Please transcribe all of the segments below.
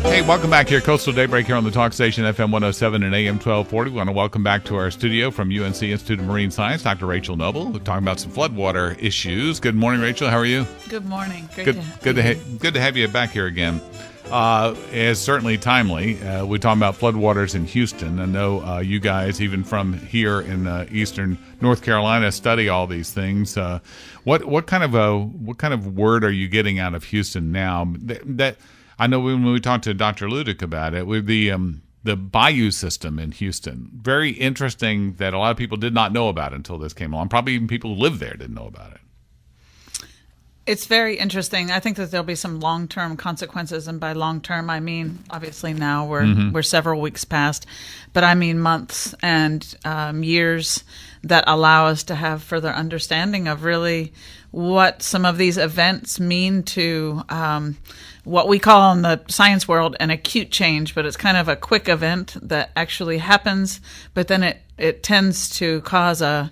Hey, welcome back here, Coastal Daybreak here on the Talk Station, FM 107 and AM 1240. We want to welcome back to our studio from UNC Institute of Marine Science, Dr. Rachel Noble. We're talking about some floodwater issues. Good morning, Rachel. How are you? Good morning. Good to have you back here again. It's certainly timely. We're talking about floodwaters in Houston. I know you guys, even from here in eastern North Carolina, study all these things. What kind of word are you getting out of Houston now? That I know when we talked to Dr. Ludick about it, with the bayou system in Houston, very interesting that a lot of people did not know about it until this came along. Probably even people who live there didn't know about it. It's very interesting. I think that there'll be some long-term consequences, and by long-term, I mean obviously now we're several weeks past, but I mean months and years that allow us to have further understanding of really what some of these events mean to what we call in the science world an acute change, but it's kind of a quick event that actually happens, but then it tends to cause a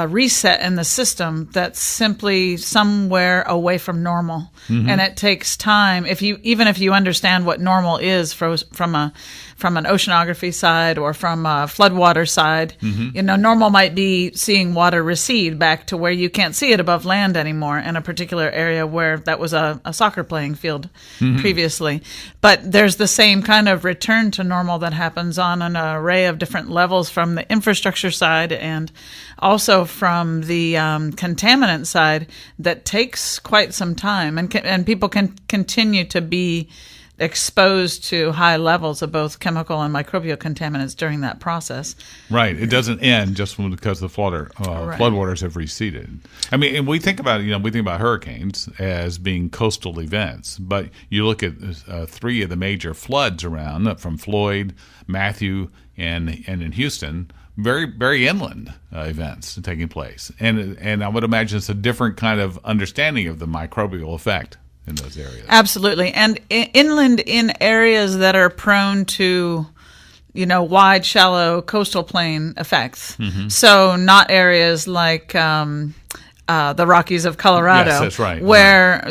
reset in the system that's simply somewhere away from normal. And it takes time. Even if you understand what normal is from an oceanography side or from a floodwater side, normal might be seeing water recede back to where you can't see it above land anymore in a particular area where that was a soccer playing field previously. But there's the same kind of return to normal that happens on an array of different levels from the infrastructure side and also from the contaminant side that takes quite some time, and people can continue to be exposed to high levels of both chemical and microbial contaminants during that process. Right. It doesn't end just because the floodwaters have receded. I mean, and we think about hurricanes as being coastal events, but you look at three of the major floods around from Floyd, Matthew, and in Houston. Very, very inland events taking place, and I would imagine it's a different kind of understanding of the microbial effect in those areas. Absolutely, and inland in areas that are prone to, wide, shallow coastal plain effects. So not areas like the Rockies of Colorado, yes, that's right, where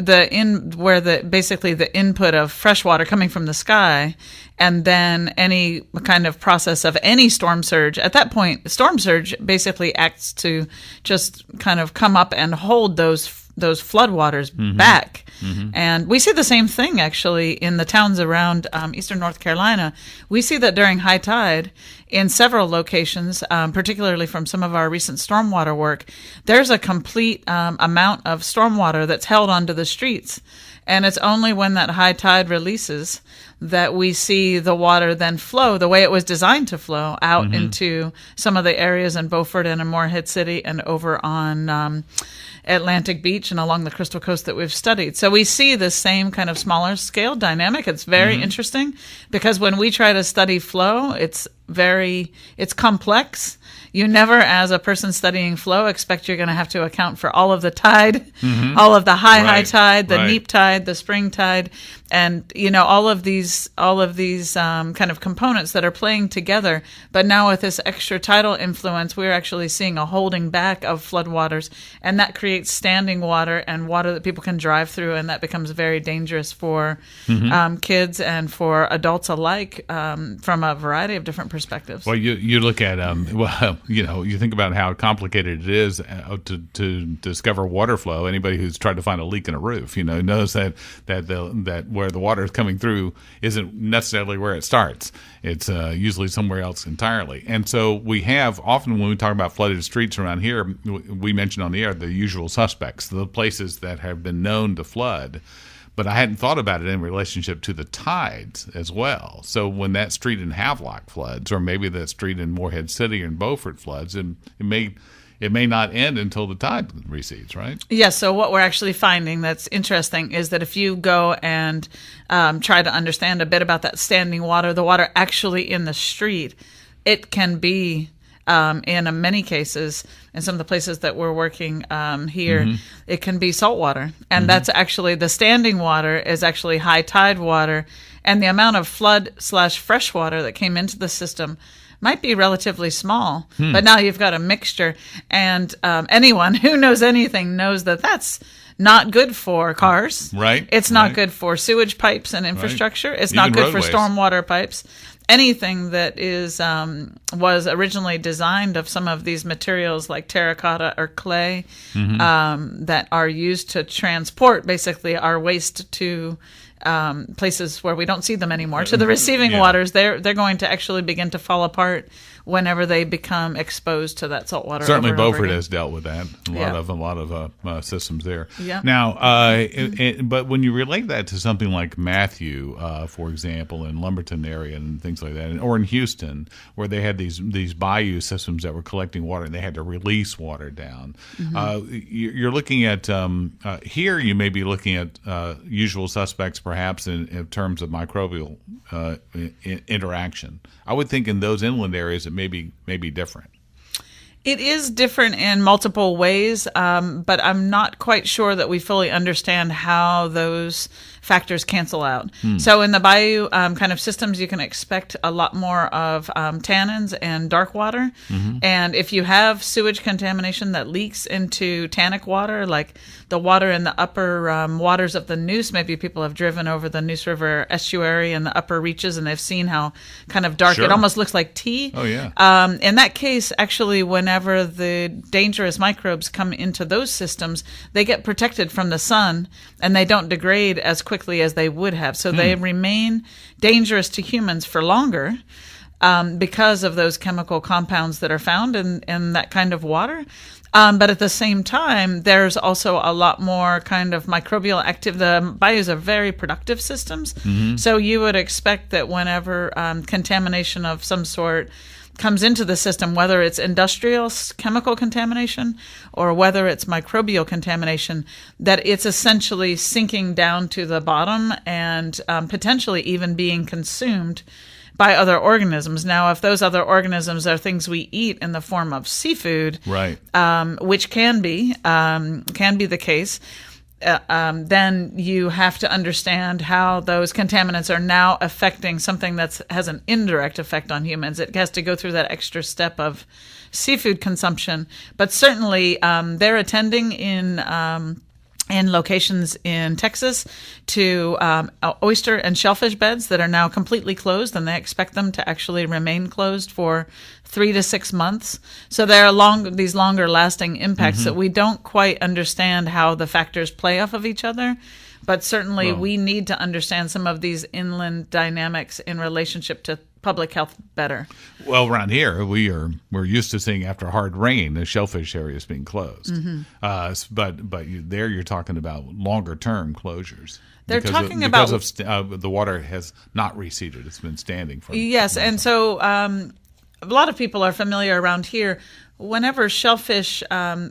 basically the input of fresh water coming from the sky, and then any kind of process of any storm surge. At that point, storm surge basically acts to just kind of come up and hold those floodwaters back. And we see the same thing actually in the towns around eastern North Carolina. We see that during high tide in several locations, particularly from some of our recent stormwater work, there's a complete amount of stormwater that's held onto the streets. And it's only when that high tide releases that we see the water then flow the way it was designed to flow out into some of the areas in Beaufort and in Morehead City and over on Atlantic Beach and along the Crystal Coast that we've studied. So we see the same kind of smaller scale dynamic. It's very interesting because when we try to study flow, it's complex. You never, as a person studying flow, expect you're going to have to account for all of the tide, all of the high tide, the neap tide, the spring tide, and all of these kind of components that are playing together. But now with this extra tidal influence, we're actually seeing a holding back of floodwaters, and that creates standing water and water that people can drive through, and that becomes very dangerous for kids and for adults alike from a variety of different perspectives. Well, you look at you think about how complicated it is to discover water flow. Anybody who's tried to find a leak in a roof, knows that where the water is coming through isn't necessarily where it starts. It's usually somewhere else entirely. And so we have often when we talk about flooded streets around here, we mention on the air the usual suspects, the places that have been known to flood. But I hadn't thought about it in relationship to the tides as well. So when that street in Havelock floods, or maybe that street in Morehead City or in Beaufort floods, it may not end until the tide recedes, right? Yes. So what we're actually finding that's interesting is that if you go and try to understand a bit about that standing water, the water actually in the street, it can be in many cases, in some of the places that we're working here, it can be salt water. And that's actually, the standing water is actually high tide water. And the amount of flood/fresh water that came into the system might be relatively small, but now you've got a mixture. And anyone who knows anything knows that that's not good for cars. Right. It's not good for sewage pipes and infrastructure. It's Even not good roadways. for stormwater pipes. Anything that is was originally designed of some of these materials like terracotta or clay that are used to transport basically our waste to places where we don't see them anymore, to the receiving waters, they're going to actually begin to fall apart whenever they become exposed to that salt water. Certainly, over and over Beaufort again. has dealt with that. A lot of systems there. Yeah. Now, but when you relate that to something like Matthew, for example, in Lumberton area and things like that, or in Houston, where they had these bayou systems that were collecting water and they had to release water down, you're looking at here. You may be looking at usual suspects, perhaps in terms of microbial interaction. I would think in those inland areas it may be different. It is different in multiple ways, but I'm not quite sure that we fully understand how those factors cancel out. So in the bayou kind of systems, you can expect a lot more of tannins and dark water. And if you have sewage contamination that leaks into tannic water, like the water in the upper waters of the Neuse, maybe people have driven over the Neuse River estuary and the upper reaches, and they've seen how kind of dark it almost looks like tea. Oh, yeah. In that case, actually, whenever the dangerous microbes come into those systems, they get protected from the sun and they don't degrade as quickly as they would have. So they remain dangerous to humans for longer because of those chemical compounds that are found in that kind of water. But at the same time, there's also a lot more kind of microbial active. The bayous are very productive systems. So you would expect that whenever contamination of some sort comes into the system, whether it's industrial chemical contamination or whether it's microbial contamination, that it's essentially sinking down to the bottom and potentially even being consumed by other organisms. Now, if those other organisms are things we eat in the form of seafood, Right. Which can be the case, then you have to understand how those contaminants are now affecting something that has an indirect effect on humans. It has to go through that extra step of seafood consumption. But certainly they're attending in locations in Texas to oyster and shellfish beds that are now completely closed, and they expect them to actually remain closed for 3 to 6 months. So there are these longer lasting impacts that we don't quite understand how the factors play off of each other. But certainly we need to understand some of these inland dynamics in relationship to public health better. Well, around here, we're used to seeing after hard rain, the shellfish areas being closed. But you're talking about longer term closures. They're because talking because about of the water has not receded; it's been standing for. Yes, and so a lot of people are familiar around here. Whenever shellfish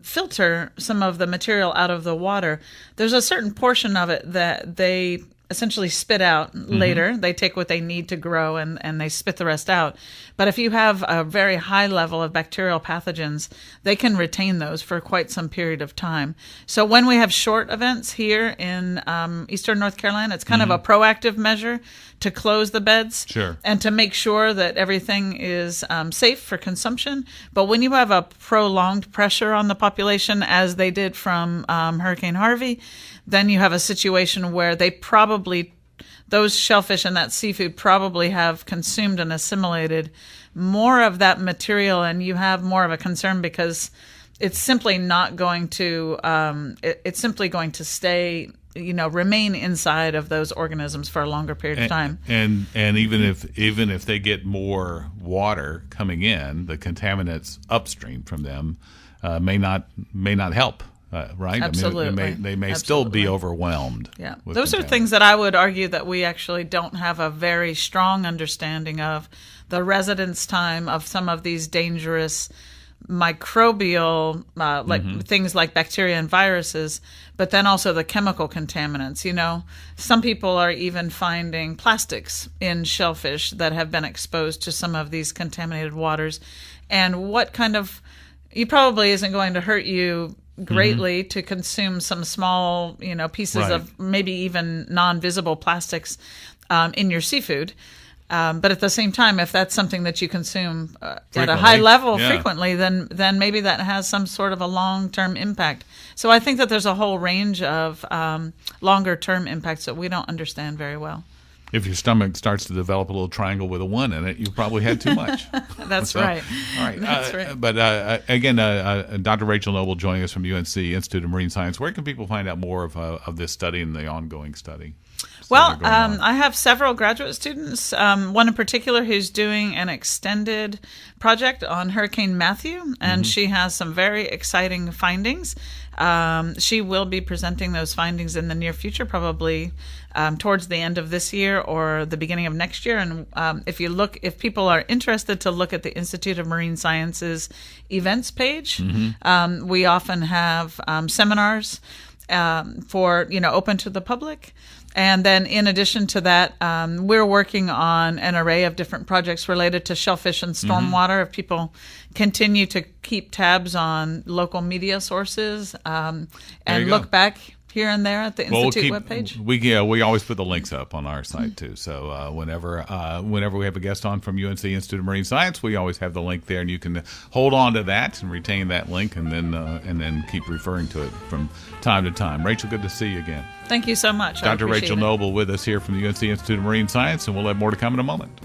filter some of the material out of the water, there's a certain portion of it that they essentially spit out later. They take what they need to grow and they spit the rest out. But if you have a very high level of bacterial pathogens, they can retain those for quite some period of time. So when we have short events here in eastern North Carolina, it's kind of a proactive measure to close the beds and to make sure that everything is safe for consumption. But when you have a prolonged pressure on the population, as they did from Hurricane Harvey, then you have a situation where those shellfish and that seafood probably have consumed and assimilated more of that material, and you have more of a concern because it's simply not going to, it's simply going to stay, remain inside of those organisms for a longer period of time. And even if they get more water coming in, the contaminants upstream from them may not help. Right? Absolutely. I mean, they may still be overwhelmed. Yeah. Those are things that I would argue that we actually don't have a very strong understanding of. The residence time of some of these dangerous microbial, things like bacteria and viruses, but then also the chemical contaminants. Some people are even finding plastics in shellfish that have been exposed to some of these contaminated waters. And it probably isn't going to hurt you greatly to consume some small, pieces of maybe even non-visible plastics in your seafood. But at the same time, if that's something that you consume at a Frequently, high level yeah. frequently, then maybe that has some sort of a long-term impact. So I think that there's a whole range of longer-term impacts that we don't understand very well. If your stomach starts to develop a little triangle with a 1 in it, you probably had too much. That's right. All right. That's right. But again, Dr. Rachel Noble joining us from UNC Institute of Marine Science. Where can people find out more of this study and the ongoing study? Well, I have several graduate students, one in particular who's doing an extended project on Hurricane Matthew, and she has some very exciting findings. She will be presenting those findings in the near future, probably towards the end of this year or the beginning of next year. And if people are interested to look at the Institute of Marine Sciences events page, we often have seminars for open to the public. And then in addition to that, we're working on an array of different projects related to shellfish and stormwater. If people continue to keep tabs on local media sources and look back here and there at the Institute webpage. We always put the links up on our site too. So whenever we have a guest on from UNC Institute of Marine Science, we always have the link there, and you can hold on to that and retain that link, and then keep referring to it from time to time. Rachel, good to see you again. Thank you so much. Dr. Rachel Noble with us here from the UNC Institute of Marine Science, and we'll have more to come in a moment.